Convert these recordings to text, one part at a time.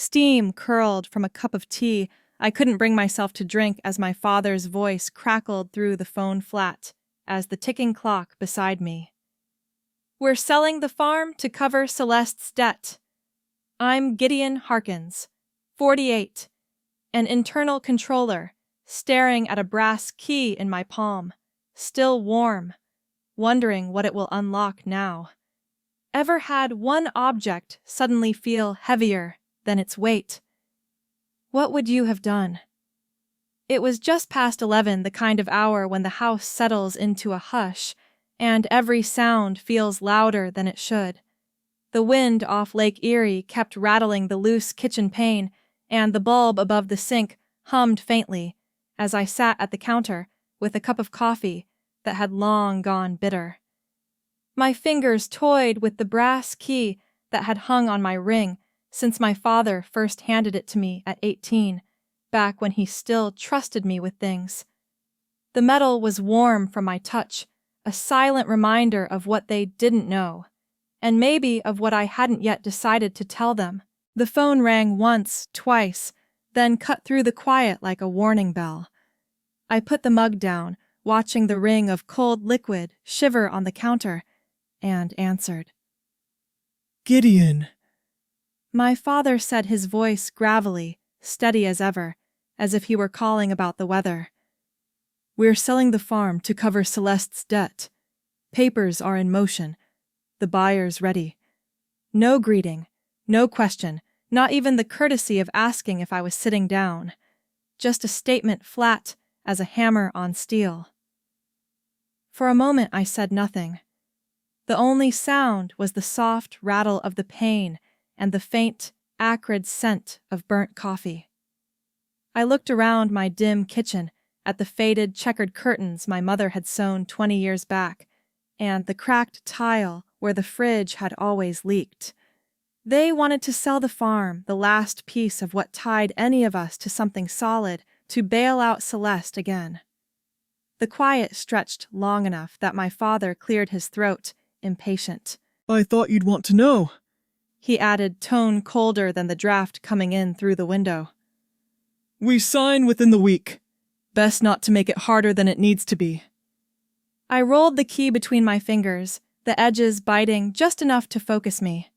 Steam curled from a cup of tea I couldn't bring myself to drink as my father's voice crackled through the phone flat as the ticking clock beside me. We're selling the farm to cover Celeste's debt. I'm Gideon Harkins, 48, an internal controller, staring at a brass key in my palm, still warm, wondering what it will unlock now. Ever had one object suddenly feel heavier than its weight? What would you have done? It was just past 11, the kind of hour when the house settles into a hush, and every sound feels louder than it should. The wind off Lake Erie kept rattling the loose kitchen pane, and the bulb above the sink hummed faintly as I sat at the counter with a cup of coffee that had long gone bitter. My fingers toyed with the brass key that had hung on my ring since my father first handed it to me at 18, back when he still trusted me with things. The metal was warm from my touch, a silent reminder of what they didn't know, and maybe of what I hadn't yet decided to tell them. The phone rang once, twice, then cut through the quiet like a warning bell. I put the mug down, watching the ring of cold liquid shiver on the counter, and answered. Gideon. My father said, his voice gravelly, steady as ever, as if he were calling about the weather. We're selling the farm to cover Celeste's debt. Papers are in motion. The buyer's ready. No greeting, no question, not even the courtesy of asking if I was sitting down. Just a statement flat as a hammer on steel. For a moment I said nothing. The only sound was the soft rattle of the pane and the faint, acrid scent of burnt coffee. I looked around my dim kitchen at the faded checkered curtains my mother had sewn 20 years back, and the cracked tile where the fridge had always leaked. They wanted to sell the farm, the last piece of what tied any of us to something solid, to bail out Celeste again. The quiet stretched long enough that my father cleared his throat, impatient. I thought you'd want to know, he added, tone colder than the draft coming in through the window. We sign within the week. Best not to make it harder than it needs to be. I rolled the key between my fingers, the edges biting just enough to focus me.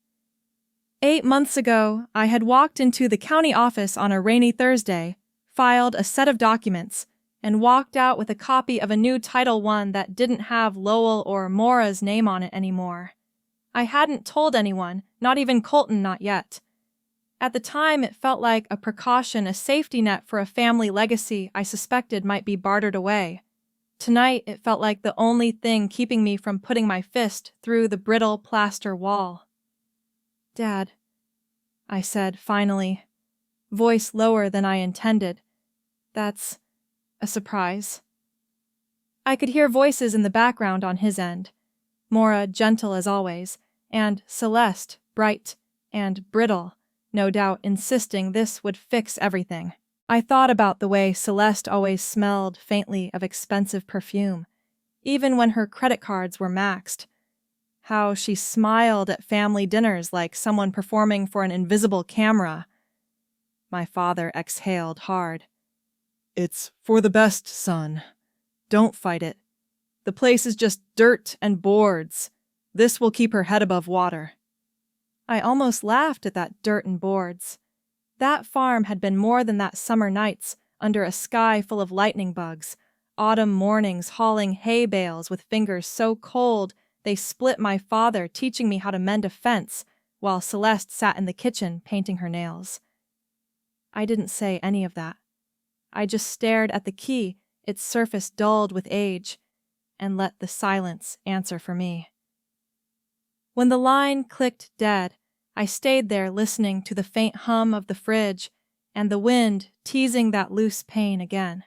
8 months ago, I had walked into the county office on a rainy Thursday, filed a set of documents, and walked out with a copy of a new Title I that didn't have Lowell or Mora's name on it anymore. I hadn't told anyone, not even Colton, not yet. At the time, it felt like a precaution, a safety net for a family legacy I suspected might be bartered away. Tonight, it felt like the only thing keeping me from putting my fist through the brittle plaster wall. Dad, I said finally, voice lower than I intended. That's a surprise. I could hear voices in the background on his end. Mora gentle as always, and Celeste bright and brittle, no doubt insisting this would fix everything. I thought about the way Celeste always smelled faintly of expensive perfume, even when her credit cards were maxed. How she smiled at family dinners like someone performing for an invisible camera. My father exhaled hard. It's for the best, son. Don't fight it. The place is just dirt and boards. This will keep her head above water. I almost laughed at that dirt and boards. That farm had been more than that summer nights under a sky full of lightning bugs, autumn mornings hauling hay bales with fingers so cold they split my father teaching me how to mend a fence while Celeste sat in the kitchen painting her nails. I didn't say any of that. I just stared at the key, its surface dulled with age, and let the silence answer for me. When the line clicked dead, I stayed there listening to the faint hum of the fridge and the wind teasing that loose pane again.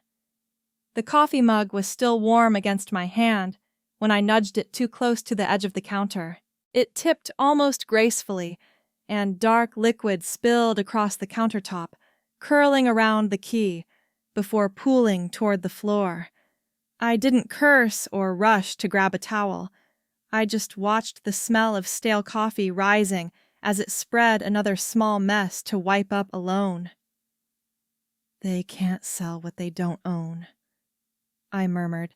The coffee mug was still warm against my hand when I nudged it too close to the edge of the counter. It tipped almost gracefully, and dark liquid spilled across the countertop, curling around the key, before pooling toward the floor. I didn't curse or rush to grab a towel. I just watched the smell of stale coffee rising as it spread another small mess to wipe up alone. "They can't sell what they don't own," I murmured,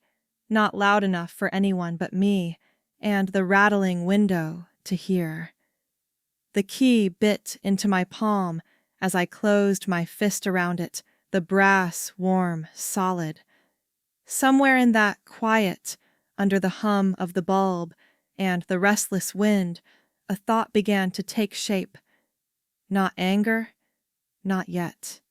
not loud enough for anyone but me and the rattling window to hear. The key bit into my palm as I closed my fist around it, the brass warm, solid. Somewhere in that quiet, under the hum of the bulb and the restless wind, a thought began to take shape. Not anger, not yet.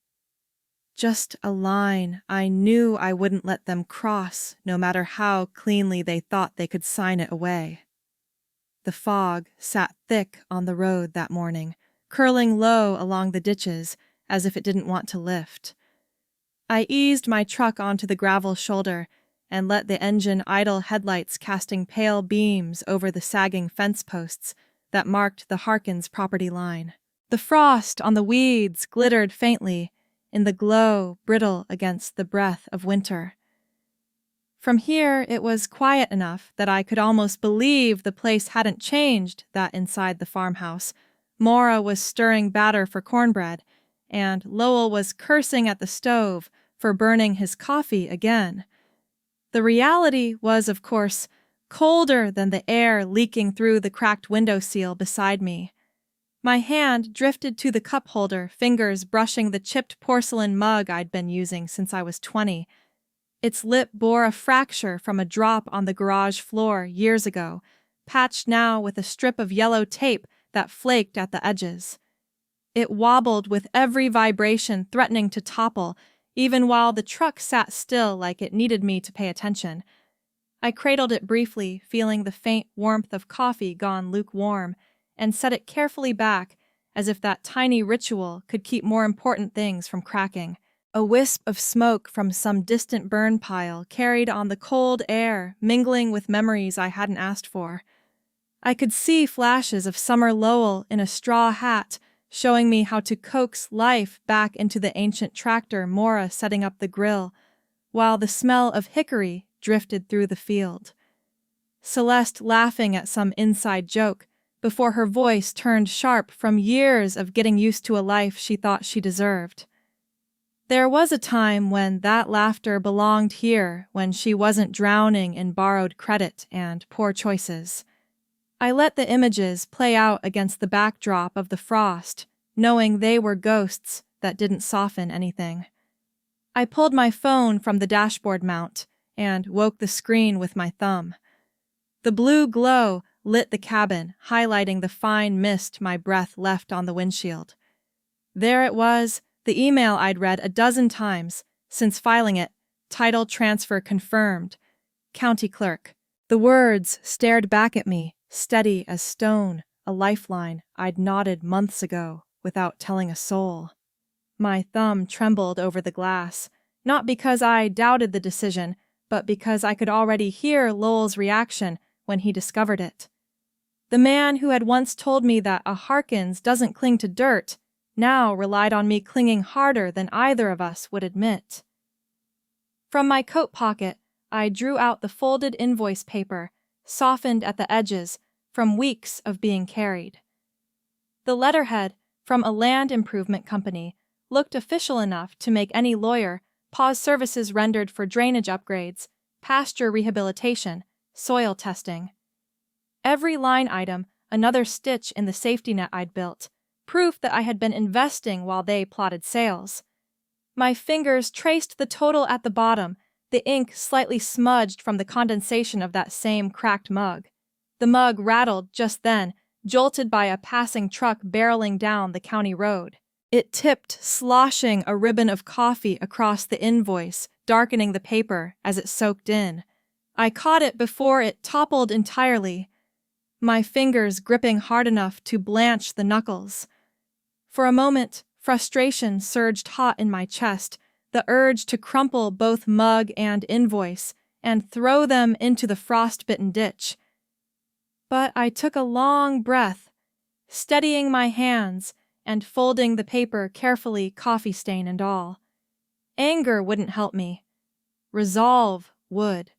Just a line I knew I wouldn't let them cross, no matter how cleanly they thought they could sign it away. The fog sat thick on the road that morning, curling low along the ditches as if it didn't want to lift. I eased my truck onto the gravel shoulder and let the engine idle, headlights casting pale beams over the sagging fence posts that marked the Harkins property line. The frost on the weeds glittered faintly in the glow, brittle against the breath of winter. From here, it was quiet enough that I could almost believe the place hadn't changed that inside the farmhouse. Maura was stirring batter for cornbread, and Lowell was cursing at the stove for burning his coffee again. The reality was, of course, colder than the air leaking through the cracked windowsill beside me. My hand drifted to the cup holder, fingers brushing the chipped porcelain mug I'd been using since I was 20. Its lip bore a fracture from a drop on the garage floor years ago, patched now with a strip of yellow tape that flaked at the edges. It wobbled with every vibration threatening to topple, even while the truck sat still like it needed me to pay attention. I cradled it briefly, feeling the faint warmth of coffee gone lukewarm, and set it carefully back, as if that tiny ritual could keep more important things from cracking. A wisp of smoke from some distant burn pile carried on the cold air, mingling with memories I hadn't asked for. I could see flashes of Summer Lowell in a straw hat, showing me how to coax life back into the ancient tractor Maura setting up the grill, while the smell of hickory drifted through the field. Celeste laughing at some inside joke, before her voice turned sharp from years of getting used to a life she thought she deserved. There was a time when that laughter belonged here, when she wasn't drowning in borrowed credit and poor choices. I let the images play out against the backdrop of the frost, knowing they were ghosts that didn't soften anything. I pulled my phone from the dashboard mount and woke the screen with my thumb. The blue glow lit the cabin, highlighting the fine mist my breath left on the windshield. There it was, the email I'd read a dozen times since filing it, title transfer confirmed, county clerk. The words stared back at me, steady as stone, a lifeline I'd nodded months ago without telling a soul. My thumb trembled over the glass, not because I doubted the decision, but because I could already hear Lowell's reaction when he discovered it. The man who had once told me that a Harkins doesn't cling to dirt now relied on me clinging harder than either of us would admit. From my coat pocket, I drew out the folded invoice paper, softened at the edges from weeks of being carried. The letterhead, from a land improvement company, looked official enough to make any lawyer pause services rendered for drainage upgrades, pasture rehabilitation, soil testing. Every line item, another stitch in the safety net I'd built, proof that I had been investing while they plotted sales. My fingers traced the total at the bottom, the ink slightly smudged from the condensation of that same cracked mug. The mug rattled just then, jolted by a passing truck barreling down the county road. It tipped, sloshing a ribbon of coffee across the invoice, darkening the paper as it soaked in. I caught it before it toppled entirely, my fingers gripping hard enough to blanch the knuckles. For a moment, frustration surged hot in my chest, the urge to crumple both mug and invoice and throw them into the frost-bitten ditch. But I took a long breath, steadying my hands and folding the paper carefully, coffee stain and all. Anger wouldn't help me. Resolve would.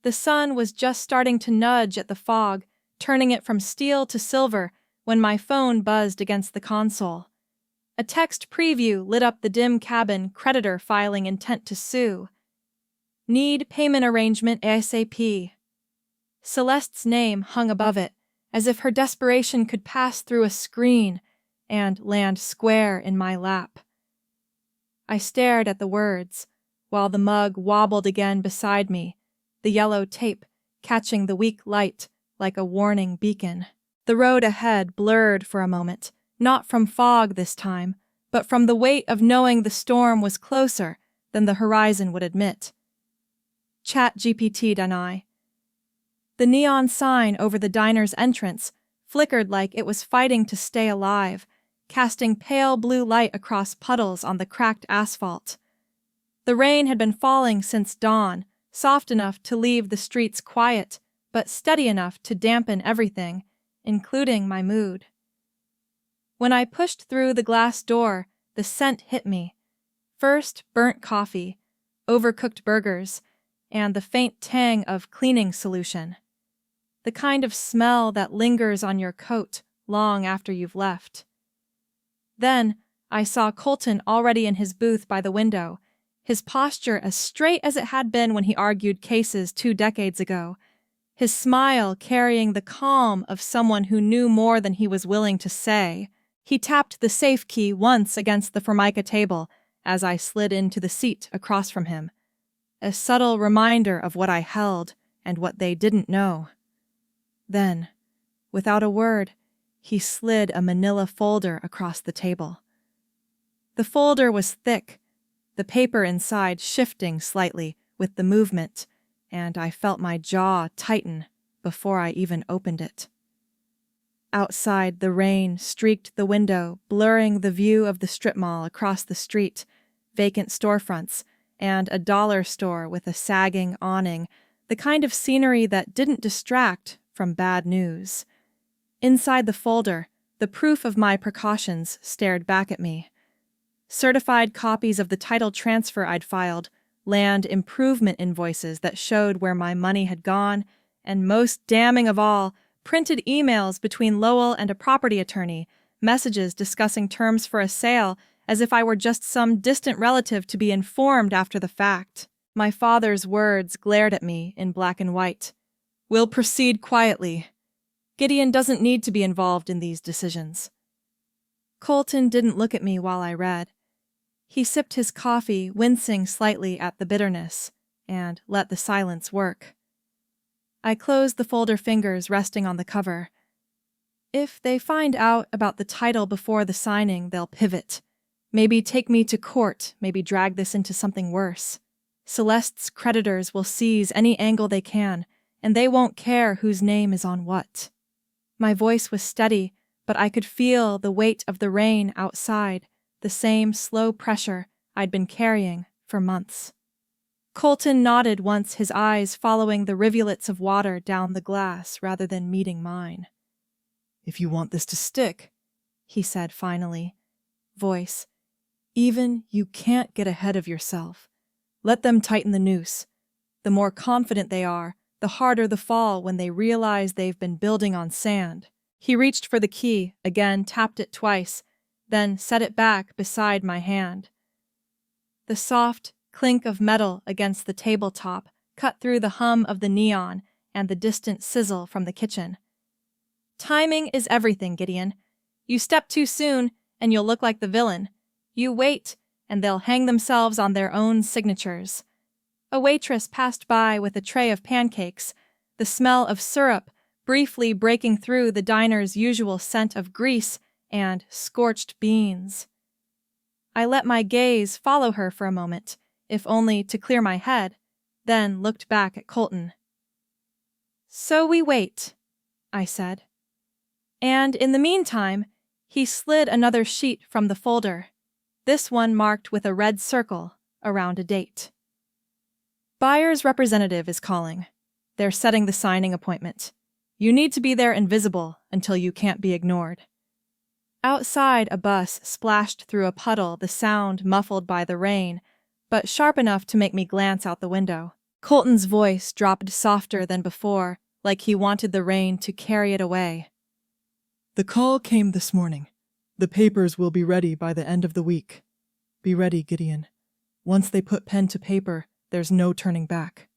The sun was just starting to nudge at the fog, turning it from steel to silver when my phone buzzed against the console. A text preview lit up the dim cabin, creditor filing intent to sue. Need payment arrangement ASAP. Celeste's name hung above it, as if her desperation could pass through a screen and land square in my lap. I stared at the words, while the mug wobbled again beside me, the yellow tape catching the weak light like a warning beacon. The road ahead blurred for a moment, not from fog this time, but from the weight of knowing the storm was closer than the horizon would admit. ChatGPT'd an eye. The neon sign over the diner's entrance flickered like it was fighting to stay alive, casting pale blue light across puddles on the cracked asphalt. The rain had been falling since dawn, soft enough to leave the streets quiet, but steady enough to dampen everything, including my mood. When I pushed through the glass door, the scent hit me. First, burnt coffee, overcooked burgers, and the faint tang of cleaning solution. The kind of smell that lingers on your coat long after you've left. Then, I saw Colton already in his booth by the window, his posture as straight as it had been when he argued cases 2 decades ago, his smile carrying the calm of someone who knew more than he was willing to say. He tapped the safe key once against the Formica table as I slid into the seat across from him, a subtle reminder of what I held and what they didn't know. Then, without a word, he slid a manila folder across the table. The folder was thick, the paper inside shifting slightly with the movement, and I felt my jaw tighten before I even opened it. Outside, the rain streaked the window, blurring the view of the strip mall across the street, vacant storefronts, and a dollar store with a sagging awning, the kind of scenery that didn't distract from bad news. Inside the folder, the proof of my precautions stared back at me. Certified copies of the title transfer I'd filed, land improvement invoices that showed where my money had gone, and most damning of all, printed emails between Lowell and a property attorney, messages discussing terms for a sale, as if I were just some distant relative to be informed after the fact. My father's words glared at me in black and white. "We'll proceed quietly. Gideon doesn't need to be involved in these decisions." Colton didn't look at me while I read. He sipped his coffee, wincing slightly at the bitterness, and let the silence work. I closed the folder fingers resting on the cover. If they find out about the title before the signing, they'll pivot. Maybe take me to court, maybe drag this into something worse. Celeste's creditors will seize any angle they can, and they won't care whose name is on what. My voice was steady, but I could feel the weight of the rain outside, the same slow pressure I'd been carrying for months. Colton nodded once, his eyes following the rivulets of water down the glass rather than meeting mine. "If you want this to stick," he said finally, voice, "even you can't get ahead of yourself. Let them tighten the noose. The more confident they are, the harder the fall when they realize they've been building on sand." He reached for the key, again tapped it twice, then set it back beside my hand. The soft clink of metal against the tabletop cut through the hum of the neon and the distant sizzle from the kitchen. "Timing is everything, Gideon. You step too soon, and you'll look like the villain. You wait, and they'll hang themselves on their own signatures." A waitress passed by with a tray of pancakes, the smell of syrup briefly breaking through the diner's usual scent of grease and scorched beans. I let my gaze follow her for a moment, if only to clear my head, then looked back at Colton. "So we wait," I said. And in the meantime, he slid another sheet from the folder, this one marked with a red circle around a date. "Buyer's representative is calling. They're setting the signing appointment. You need to be there invisible until you can't be ignored." Outside, a bus splashed through a puddle, the sound muffled by the rain, but sharp enough to make me glance out the window. Colton's voice dropped softer than before, like he wanted the rain to carry it away. The call came this morning. The papers will be ready by the end of the week. Be ready, Gideon. Once they put pen to paper, there's no turning back.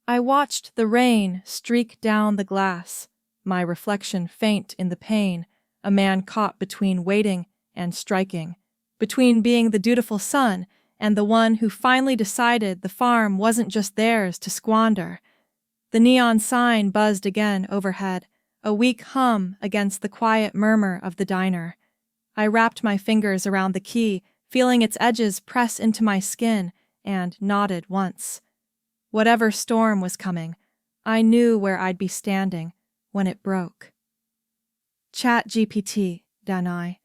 I watched the rain streak down the glass, my reflection faint in the pain, a man caught between waiting and striking, between being the dutiful son and the one who finally decided the farm wasn't just theirs to squander. The neon sign buzzed again overhead, a weak hum against the quiet murmur of the diner. I wrapped my fingers around the key, feeling its edges press into my skin, and nodded once. Whatever storm was coming, I knew where I'd be standing when it broke. ChatGPT, Danai.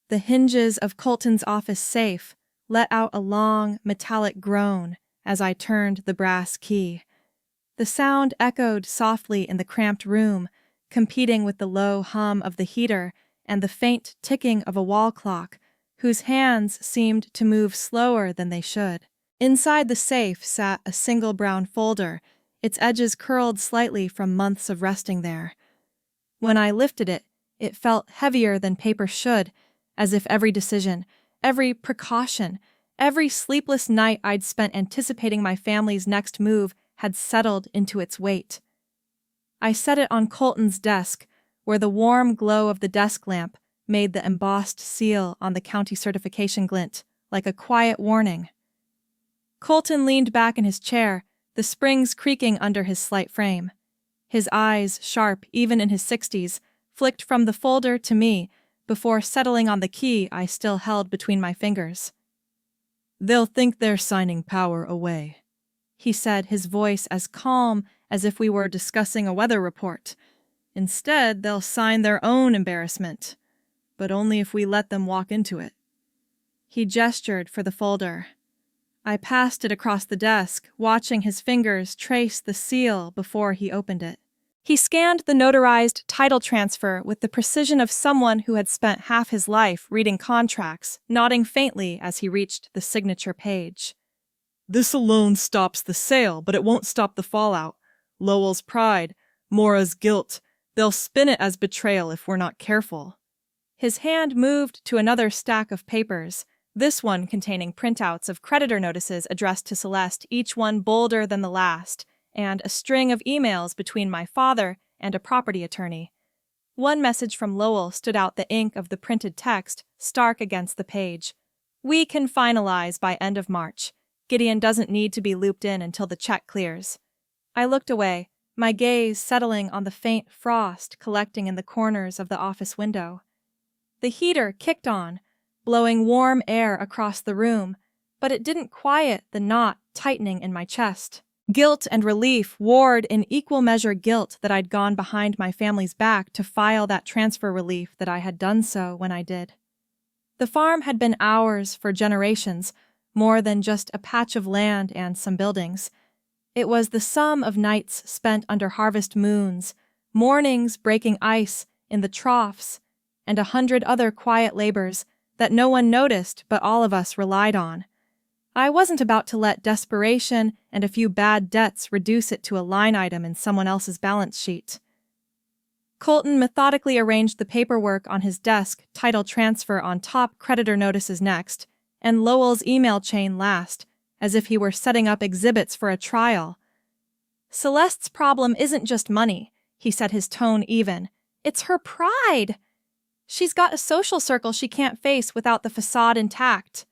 The hinges of Colton's office safe let out a long, metallic groan as I turned the brass key. The sound echoed softly in the cramped room, competing with the low hum of the heater and the faint ticking of a wall clock, whose hands seemed to move slower than they should. Inside the safe sat a single brown folder, its edges curled slightly from months of resting there. When I lifted it, it felt heavier than paper should, as if every decision, every precaution, every sleepless night I'd spent anticipating my family's next move had settled into its weight. I set it on Colton's desk, where the warm glow of the desk lamp made the embossed seal on the county certification glint like a quiet warning. Colton leaned back in his chair, the springs creaking under his slight frame. His eyes, sharp even in his 60s, flicked from the folder to me before settling on the key I still held between my fingers. "They'll think they're signing power away," he said, his voice as calm as if we were discussing a weather report. "Instead, they'll sign their own embarrassment, but only if we let them walk into it." He gestured for the folder. I passed it across the desk, watching his fingers trace the seal before he opened it. He scanned the notarized title transfer with the precision of someone who had spent half his life reading contracts, nodding faintly as he reached the signature page. "This alone stops the sale, but it won't stop the fallout. Lowell's pride, Maura's guilt, they'll spin it as betrayal if we're not careful." His hand moved to another stack of papers, this one containing printouts of creditor notices addressed to Celeste, each one bolder than the last, and a string of emails between my father and a property attorney. One message from Lowell stood out, the ink of the printed text stark against the page. "We can finalize by end of March. Gideon doesn't need to be looped in until the check clears." I looked away, my gaze settling on the faint frost collecting in the corners of the office window. The heater kicked on, blowing warm air across the room, but it didn't quiet the knot tightening in my chest. Guilt and relief warred in equal measure guilt that I'd gone behind my family's back to file that transfer relief, that I had done so when I did. The farm had been ours for generations, more than just a patch of land and some buildings. It was the sum of nights spent under harvest moons, mornings breaking ice in the troughs, and 100 other quiet labors that no one noticed but all of us relied on. I wasn't about to let desperation and a few bad debts reduce it to a line item in someone else's balance sheet. Colton methodically arranged the paperwork on his desk, title transfer on top, creditor notices next, and Lowell's email chain last, as if he were setting up exhibits for a trial. "Celeste's problem isn't just money," he said, his tone even. "It's her pride. She's got a social circle she can't face without the facade intact.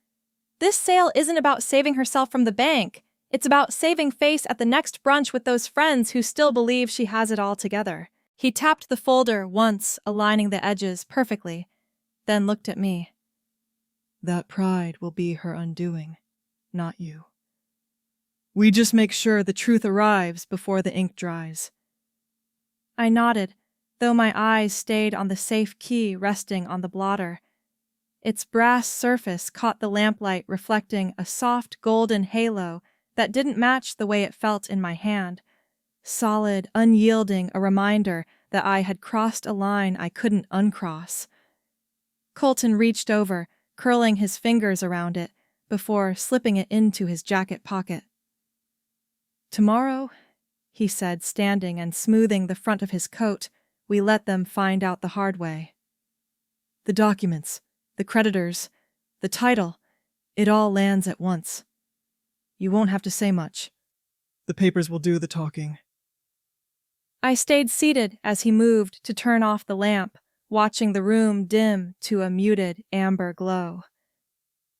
This sale isn't about saving herself from the bank. It's about saving face at the next brunch with those friends who still believe she has it all together." He tapped the folder once, aligning the edges perfectly, then looked at me. "That pride will be her undoing, not you. We just make sure the truth arrives before the ink dries." I nodded, though my eyes stayed on the safe key resting on the blotter. Its brass surface caught the lamplight, reflecting a soft golden halo that didn't match the way it felt in my hand. Solid, unyielding, a reminder that I had crossed a line I couldn't uncross. Colton reached over, curling his fingers around it, before slipping it into his jacket pocket. "Tomorrow," he said, standing and smoothing the front of his coat, We let them find out the hard way. The documents, the creditors, the title, it all lands at once. You won't have to say much. The papers will do the talking. I stayed seated as he moved to turn off the lamp, watching the room dim to a muted amber glow.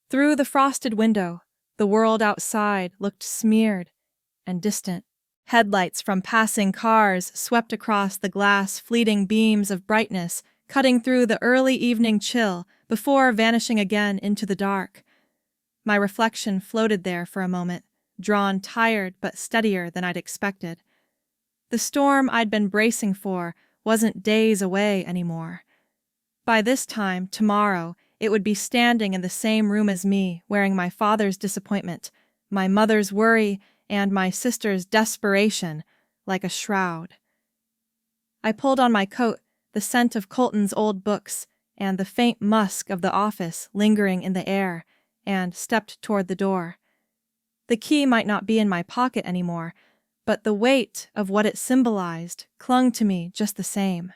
Through the frosted window, the world outside looked smeared and distant. Headlights from passing cars swept across the glass, fleeting beams of brightness, cutting through the early evening chill before vanishing again into the dark. My reflection floated there for a moment, drawn tired but steadier than I'd expected. The storm I'd been bracing for wasn't days away anymore. By this time, tomorrow, it would be standing in the same room as me, wearing my father's disappointment, my mother's worry, and my sister's desperation like a shroud. I pulled on my coat, the scent of Colton's old books and the faint musk of the office lingering in the air, and stepped toward the door. The key might not be in my pocket anymore, but the weight of what it symbolized clung to me just the same.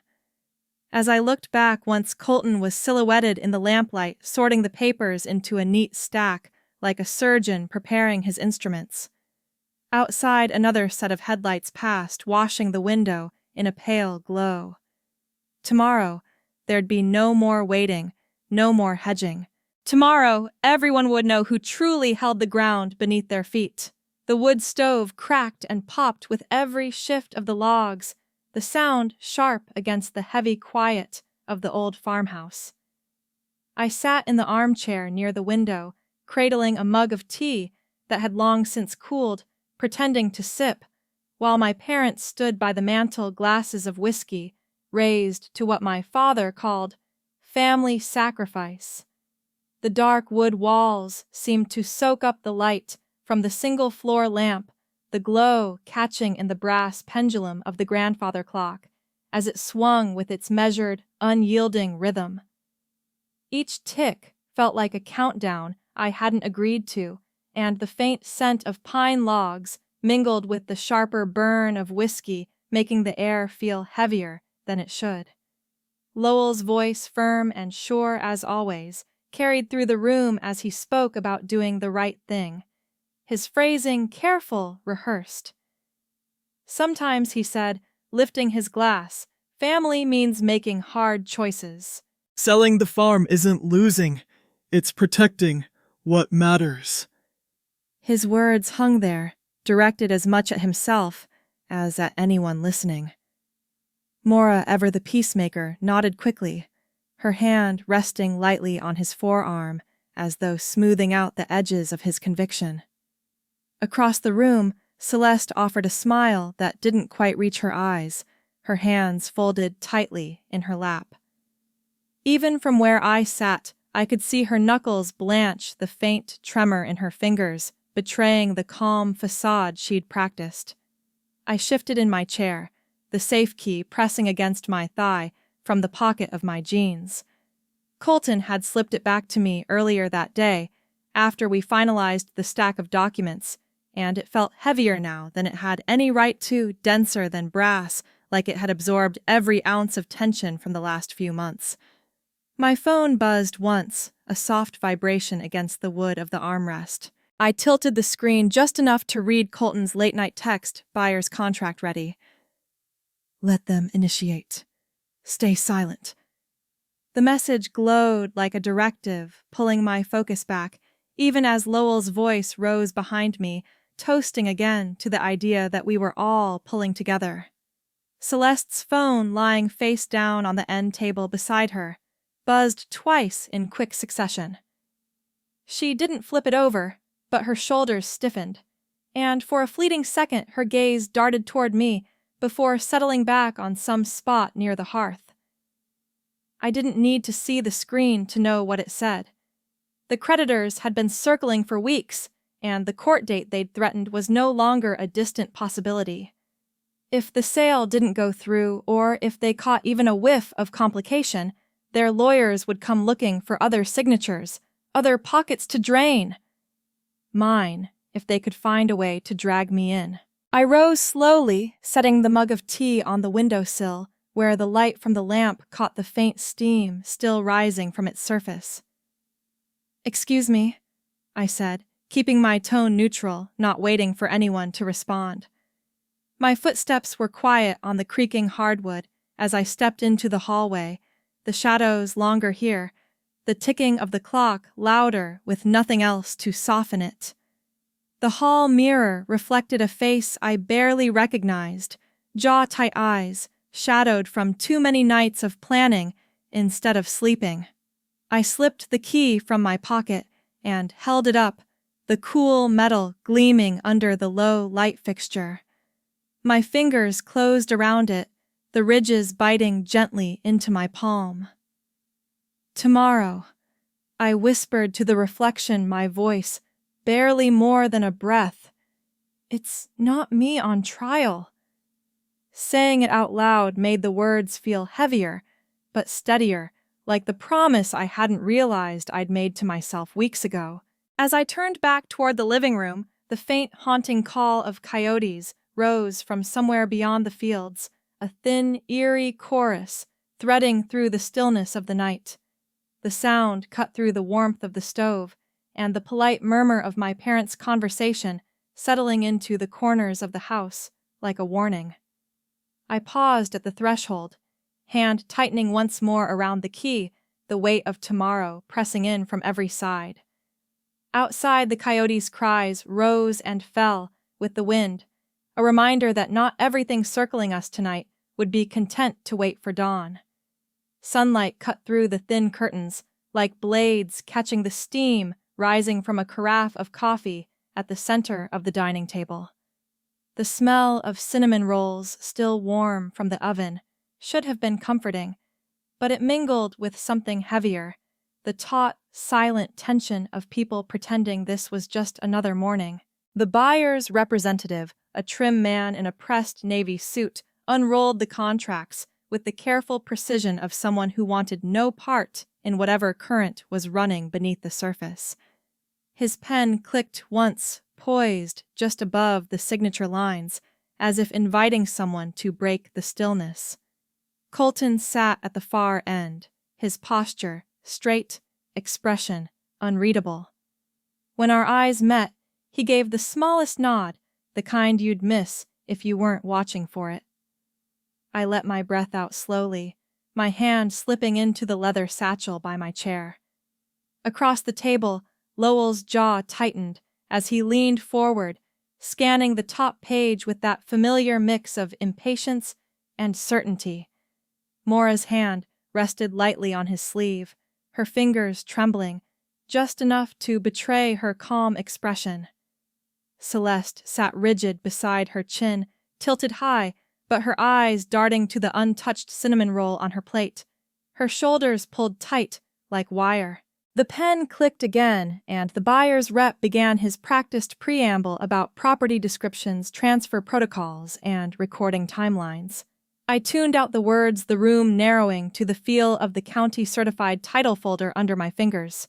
As I looked back once Colton was silhouetted in the lamplight, sorting the papers into a neat stack like a surgeon preparing his instruments. Outside, another set of headlights passed, washing the window in a pale glow. Tomorrow, there'd be no more waiting, no more hedging. Tomorrow, everyone would know who truly held the ground beneath their feet. The wood stove cracked and popped with every shift of the logs, the sound sharp against the heavy quiet of the old farmhouse. I sat in the armchair near the window, cradling a mug of tea that had long since cooled, pretending to sip, while my parents stood by the mantel, glasses of whiskey, raised to what my father called family sacrifice. The dark wood walls seemed to soak up the light from the single-floor lamp, the glow catching in the brass pendulum of the grandfather clock as it swung with its measured, unyielding rhythm. Each tick felt like a countdown I hadn't agreed to, and the faint scent of pine logs mingled with the sharper burn of whiskey, making the air feel heavier than it should. Lowell's voice, firm and sure as always, carried through the room as he spoke about doing the right thing. His phrasing careful, rehearsed. Sometimes, he said, lifting his glass, family means making hard choices. Selling the farm isn't losing, it's protecting what matters. His words hung there, directed as much at himself as at anyone listening. Mora, ever the peacemaker, nodded quickly, her hand resting lightly on his forearm as though smoothing out the edges of his conviction. Across the room, Celeste offered a smile that didn't quite reach her eyes, her hands folded tightly in her lap. Even from where I sat, I could see her knuckles blanch, the faint tremor in her fingers, betraying the calm facade she'd practiced. I shifted in my chair, the safe key pressing against my thigh from the pocket of my jeans. Colton had slipped it back to me earlier that day, after we finalized the stack of documents, and it felt heavier now than it had any right to, denser than brass, like it had absorbed every ounce of tension from the last few months. My phone buzzed once, a soft vibration against the wood of the armrest. I tilted the screen just enough to read Colton's late-night text, buyer's contract ready. Let them initiate. Stay silent. The message glowed like a directive, pulling my focus back, even as Lowell's voice rose behind me, toasting again to the idea that we were all pulling together. Celeste's phone, lying face down on the end table beside her, buzzed twice in quick succession. She didn't flip it over, but her shoulders stiffened, and for a fleeting second her gaze darted toward me before settling back on some spot near the hearth. I didn't need to see the screen to know what it said. The creditors had been circling for weeks, and the court date they'd threatened was no longer a distant possibility. If the sale didn't go through, or if they caught even a whiff of complication, their lawyers would come looking for other signatures, other pockets to drain. Mine, if they could find a way to drag me in. I rose slowly, setting the mug of tea on the windowsill, where the light from the lamp caught the faint steam still rising from its surface. "Excuse me," I said, keeping my tone neutral, not waiting for anyone to respond. My footsteps were quiet on the creaking hardwood as I stepped into the hallway, the shadows longer here, the ticking of the clock louder with nothing else to soften it. The hall mirror reflected a face I barely recognized, jaw-tight eyes, shadowed from too many nights of planning instead of sleeping. I slipped the key from my pocket and held it up, the cool metal gleaming under the low light fixture. My fingers closed around it, the ridges biting gently into my palm. "Tomorrow," I whispered to the reflection, my voice barely more than a breath. "It's not me on trial." Saying it out loud made the words feel heavier, but steadier, like the promise I hadn't realized I'd made to myself weeks ago. As I turned back toward the living room, the faint, haunting call of coyotes rose from somewhere beyond the fields, a thin, eerie chorus threading through the stillness of the night. The sound cut through the warmth of the stove, and the polite murmur of my parents' conversation settling into the corners of the house like a warning. I paused at the threshold, hand tightening once more around the key, the weight of tomorrow pressing in from every side. Outside, the coyotes' cries rose and fell with the wind, a reminder that not everything circling us tonight would be content to wait for dawn. Sunlight cut through the thin curtains, like blades catching the steam rising from a carafe of coffee at the center of the dining table. The smell of cinnamon rolls, still warm from the oven, should have been comforting, but it mingled with something heavier, the taut, silent tension of people pretending this was just another morning. The buyer's representative, a trim man in a pressed navy suit, unrolled the contracts with the careful precision of someone who wanted no part in whatever current was running beneath the surface. His pen clicked once, poised just above the signature lines, as if inviting someone to break the stillness. Colton sat at the far end, his posture straight, expression unreadable. When our eyes met, he gave the smallest nod, the kind you'd miss if you weren't watching for it. I let my breath out slowly, my hand slipping into the leather satchel by my chair. Across the table, Lowell's jaw tightened as he leaned forward, scanning the top page with that familiar mix of impatience and certainty. Mora's hand rested lightly on his sleeve, her fingers trembling, just enough to betray her calm expression. Celeste sat rigid beside her, chin tilted high, but her eyes darting to the untouched cinnamon roll on her plate, her shoulders pulled tight like wire. The pen clicked again, and the buyer's rep began his practiced preamble about property descriptions, transfer protocols, and recording timelines. I tuned out the words, the room narrowing to the feel of the county-certified title folder under my fingers.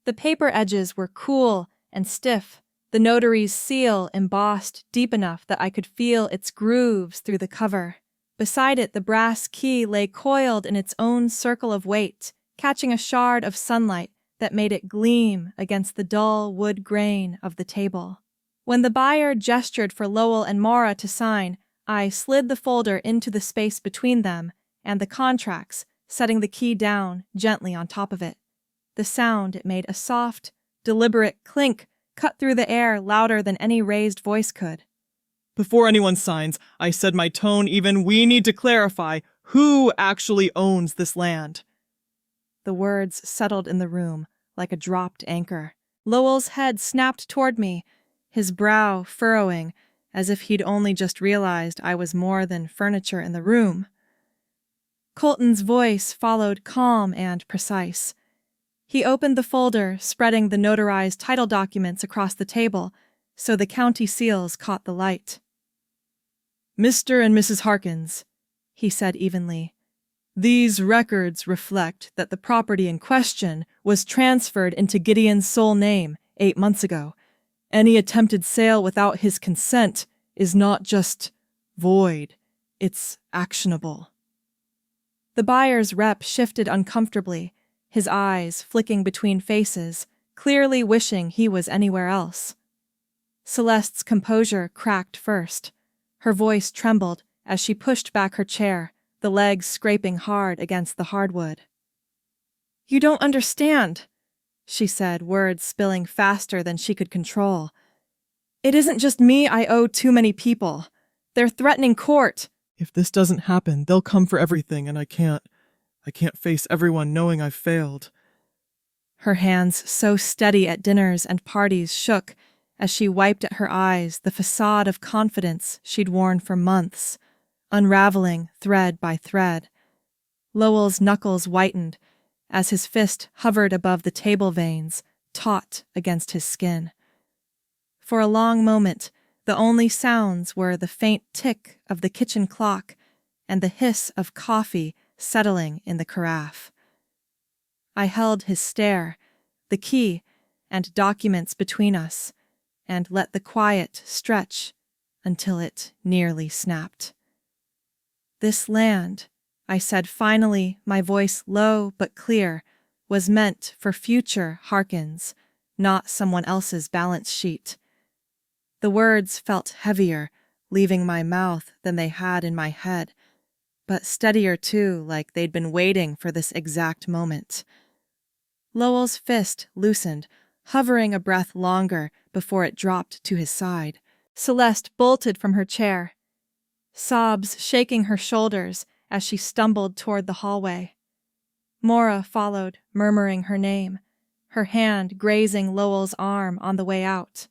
The paper edges were cool and stiff, the notary's seal embossed deep enough that I could feel its grooves through the cover. Beside it, the brass key lay coiled in its own circle of weight, catching a shard of sunlight that made it gleam against the dull wood grain of the table. When the buyer gestured for Lowell and Mora to sign, I slid the folder into the space between them and the contracts, setting the key down gently on top of it. The sound it made, a soft, deliberate clink, cut through the air louder than any raised voice could. Before anyone signs, I said my tone even, we need to clarify who actually owns this land. The words settled in the room like a dropped anchor. Lowell's head snapped toward me, his brow furrowing, as if he'd only just realized I was more than furniture in the room. Colton's voice followed, calm and precise. He opened the folder, spreading the notarized title documents across the table, so the county seals caught the light. "Mr. and Mrs. Harkins," he said evenly, "these records reflect that the property in question was transferred into Gideon's sole name 8 months ago. Any attempted sale without his consent is not just void, it's actionable." The buyer's rep shifted uncomfortably, his eyes flicking between faces, clearly wishing he was anywhere else. Celeste's composure cracked first. Her voice trembled as she pushed back her chair, the legs scraping hard against the hardwood. "You don't understand," she said, words spilling faster than she could control. "It isn't just me I owe too many people. They're threatening court." If this doesn't happen, they'll come for everything, and I can't face everyone knowing I've failed. Her hands, so steady at dinners and parties, shook as she wiped at her eyes the facade of confidence she'd worn for months, unraveling thread by thread. Lowell's knuckles whitened as his fist hovered above the table veins, taut against his skin. For a long moment, the only sounds were the faint tick of the kitchen clock and the hiss of coffee settling in the carafe. I held his stare, the key and documents between us, and let the quiet stretch until it nearly snapped. "This land," I said finally, my voice low but clear, "was meant for future Harkins, not someone else's balance sheet." The words felt heavier, leaving my mouth than they had in my head, but steadier too, like they'd been waiting for this exact moment. Lowell's fist loosened, hovering a breath longer before it dropped to his side. Celeste bolted from her chair, sobs shaking her shoulders as she stumbled toward the hallway. Maura followed, murmuring her name, her hand grazing Lowell's arm on the way out.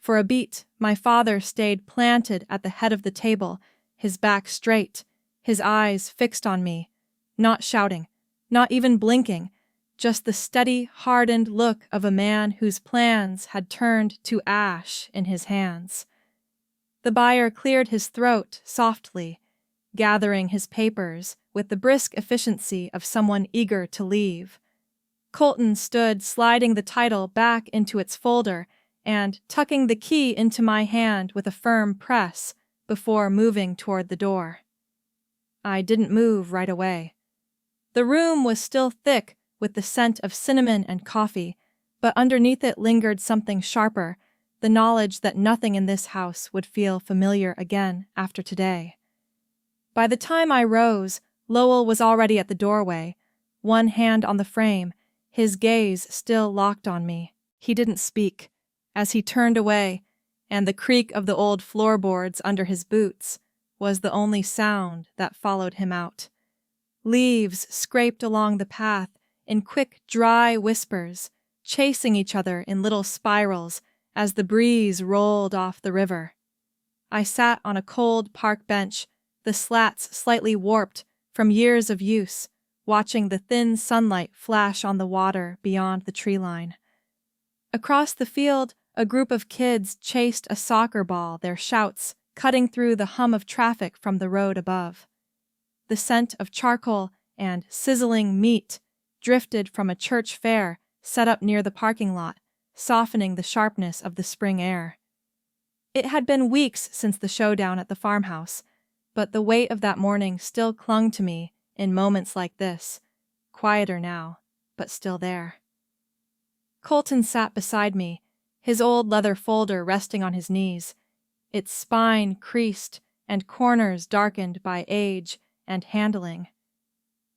For a beat, my father stayed planted at the head of the table, his back straight, his eyes fixed on me, not shouting, not even blinking, just the steady, hardened look of a man whose plans had turned to ash in his hands. The buyer cleared his throat softly, gathering his papers with the brisk efficiency of someone eager to leave. Colton stood sliding the title back into its folder and tucking the key into my hand with a firm press before moving toward the door. I didn't move right away. The room was still thick with the scent of cinnamon and coffee, but underneath it lingered something sharper, the knowledge that nothing in this house would feel familiar again after today. By the time I rose, Lowell was already at the doorway, one hand on the frame, his gaze still locked on me. He didn't speak. As he turned away, and the creak of the old floorboards under his boots was the only sound that followed him out. Leaves scraped along the path in quick, dry whispers, chasing each other in little spirals as the breeze rolled off the river. I sat on a cold park bench, the slats slightly warped from years of use, watching the thin sunlight flash on the water beyond the tree line. Across the field, a group of kids chased a soccer ball, their shouts cutting through the hum of traffic from the road above. The scent of charcoal and sizzling meat drifted from a church fair set up near the parking lot, softening the sharpness of the spring air. It had been weeks since the showdown at the farmhouse, but the weight of that morning still clung to me in moments like this, quieter now, but still there. Colton sat beside me, his old leather folder resting on his knees, its spine creased and corners darkened by age and handling.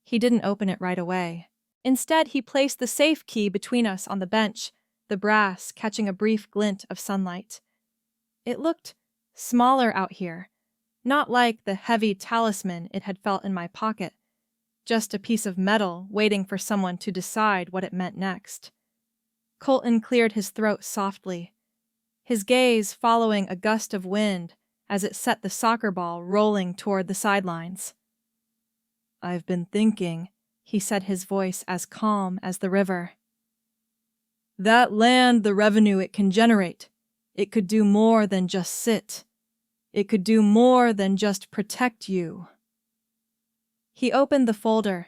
He didn't open it right away. Instead, he placed the safe key between us on the bench, the brass catching a brief glint of sunlight. It looked smaller out here, not like the heavy talisman it had felt in my pocket, just a piece of metal waiting for someone to decide what it meant next. Colton cleared his throat softly, his gaze following a gust of wind as it set the soccer ball rolling toward the sidelines. "I've been thinking," he said, his voice as calm as the river. "That land, the revenue it can generate, it could do more than just sit. It could do more than just protect you." He opened the folder,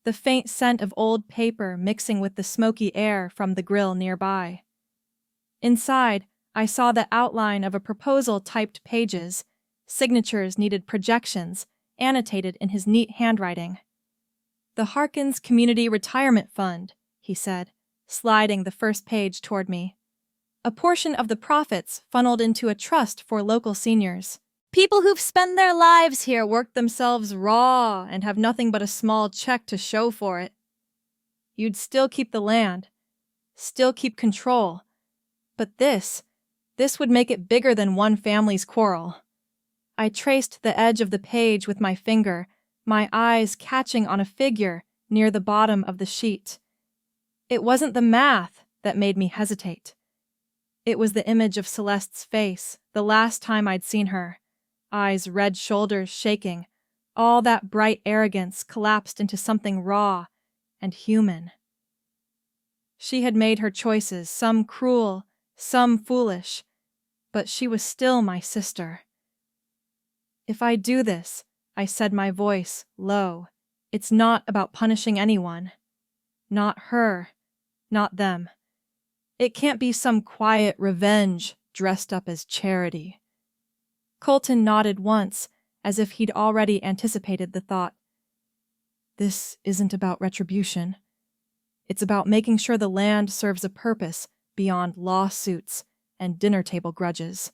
the faint scent of old paper mixing with the smoky air from the grill nearby. Inside, I saw the outline of a proposal typed pages, signatures needed projections, annotated in his neat handwriting. The Harkins Community Retirement Fund, he said, sliding the first page toward me. A portion of the profits funneled into a trust for local seniors. People who've spent their lives here work themselves raw and have nothing but a small check to show for it. You'd still keep the land, still keep control, but this would make it bigger than one family's quarrel. I traced the edge of the page with my finger, my eyes catching on a figure near the bottom of the sheet. It wasn't the math that made me hesitate. It was the image of Celeste's face, the last time I'd seen her. Eyes, red shoulders shaking. All that bright arrogance collapsed into something raw and human. She had made her choices, some cruel, some foolish, but she was still my sister. If I do this, I said, my voice low, it's not about punishing anyone. Not her, not them. It can't be some quiet revenge dressed up as charity. Colton nodded once, as if he'd already anticipated the thought. This isn't about retribution. It's about making sure the land serves a purpose beyond lawsuits and dinner table grudges.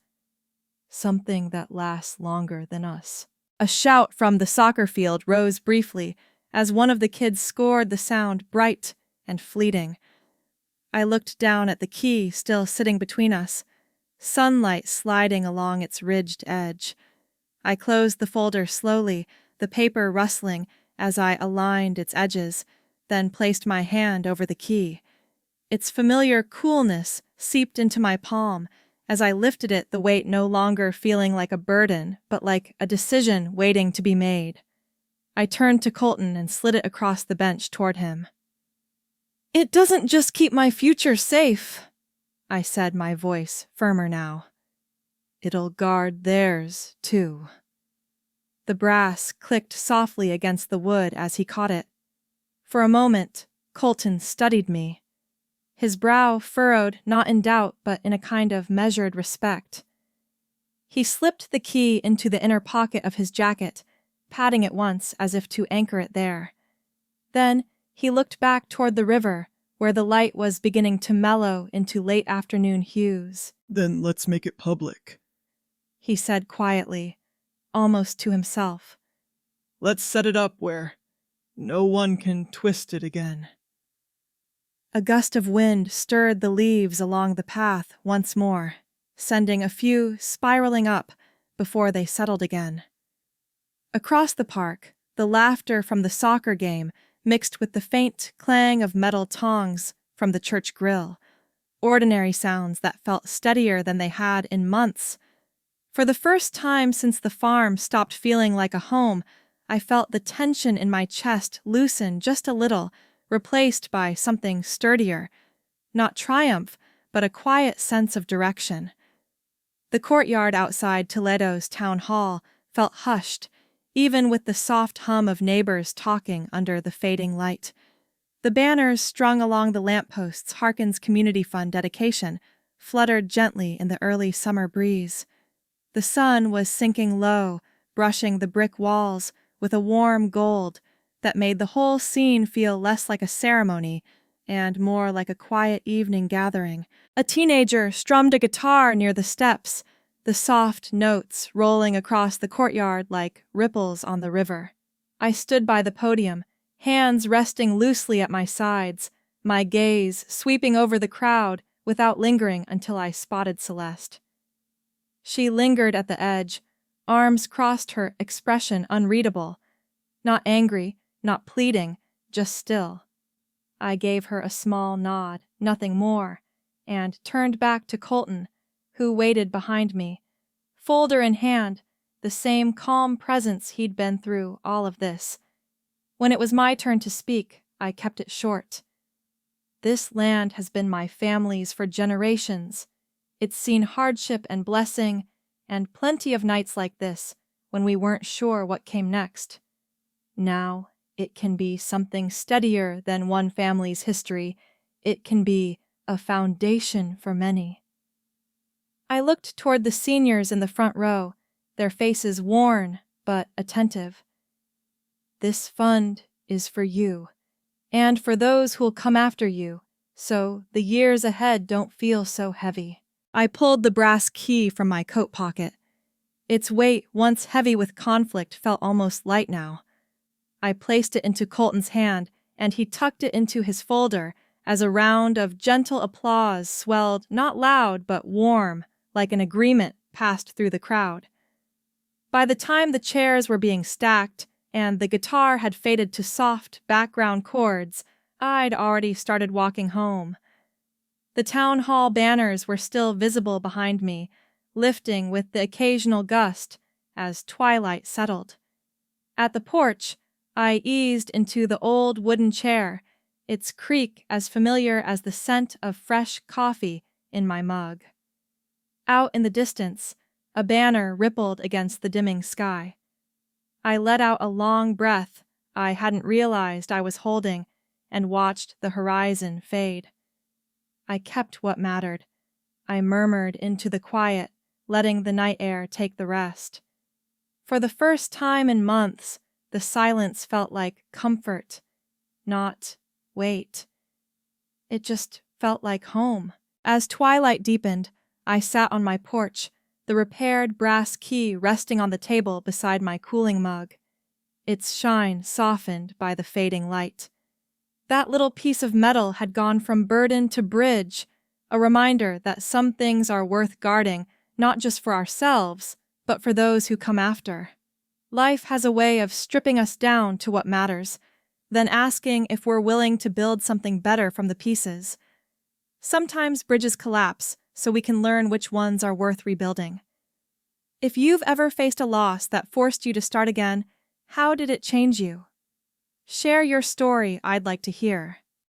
Something that lasts longer than us. A shout from the soccer field rose briefly as one of the kids scored the sound bright and fleeting. I looked down at the key still sitting between us, sunlight sliding along its ridged edge. I closed the folder slowly, the paper rustling as I aligned its edges, then placed my hand over the key. Its familiar coolness seeped into my palm. As I lifted it, the weight no longer feeling like a burden, but like a decision waiting to be made. I turned to Colton and slid it across the bench toward him. It doesn't just keep my future safe, I said, my voice firmer now. It'll guard theirs, too. The brass clicked softly against the wood as he caught it. For a moment, Colton studied me. His brow furrowed, not in doubt, but in a kind of measured respect. He slipped the key into the inner pocket of his jacket, patting it once as if to anchor it there. Then he looked back toward the river, where the light was beginning to mellow into late afternoon hues. Then let's make it public, he said quietly, almost to himself. Let's set it up where no one can twist it again. A gust of wind stirred the leaves along the path once more, sending a few spiraling up before they settled again. Across the park, the laughter from the soccer game mixed with the faint clang of metal tongs from the church grill, ordinary sounds that felt steadier than they had in months. For the first time since the farm stopped feeling like a home, I felt the tension in my chest loosen just a little, replaced by something sturdier, not triumph, but a quiet sense of direction. The courtyard outside Toledo's town hall felt hushed, even with the soft hum of neighbors talking under the fading light. The banners strung along the lampposts' Harkins Community Fund dedication fluttered gently in the early summer breeze. The sun was sinking low, brushing the brick walls with a warm gold that made the whole scene feel less like a ceremony and more like a quiet evening gathering. A teenager strummed a guitar near the steps, the soft notes rolling across the courtyard like ripples on the river. I stood by the podium, hands resting loosely at my sides, my gaze sweeping over the crowd without lingering until I spotted Celeste. She lingered at the edge, arms crossed, her expression unreadable. Not angry, not pleading, just still. I gave her a small nod, nothing more, and turned back to Colton, who waited behind me, folder in hand, the same calm presence he'd been through all of this. When it was my turn to speak, I kept it short. This land has been my family's for generations. It's seen hardship and blessing, and plenty of nights like this, when we weren't sure what came next. Now, it can be something steadier than one family's history. It can be a foundation for many. I looked toward the seniors in the front row, their faces worn but attentive. This fund is for you, and for those who'll come after you, so the years ahead don't feel so heavy. I pulled the brass key from my coat pocket. Its weight, once heavy with conflict, felt almost light now. I placed it into Colton's hand, and he tucked it into his folder as a round of gentle applause swelled, not loud but warm, like an agreement passed through the crowd. By the time the chairs were being stacked and the guitar had faded to soft background chords, I'd already started walking home. The town hall banners were still visible behind me, lifting with the occasional gust as twilight settled. At the porch, I eased into the old wooden chair, its creak as familiar as the scent of fresh coffee in my mug. Out in the distance, a banner rippled against the dimming sky. I let out a long breath I hadn't realized I was holding and watched the horizon fade. I kept what mattered. I murmured into the quiet, letting the night air take the rest. For the first time in months, the silence felt like comfort, not weight. It just felt like home. As twilight deepened, I sat on my porch, the repaired brass key resting on the table beside my cooling mug, its shine softened by the fading light. That little piece of metal had gone from burden to bridge, a reminder that some things are worth guarding, not just for ourselves, but for those who come after. Life has a way of stripping us down to what matters, then asking if we're willing to build something better from the pieces. Sometimes bridges collapse, so we can learn which ones are worth rebuilding. If you've ever faced a loss that forced you to start again, how did it change you? Share your story, I'd like to hear.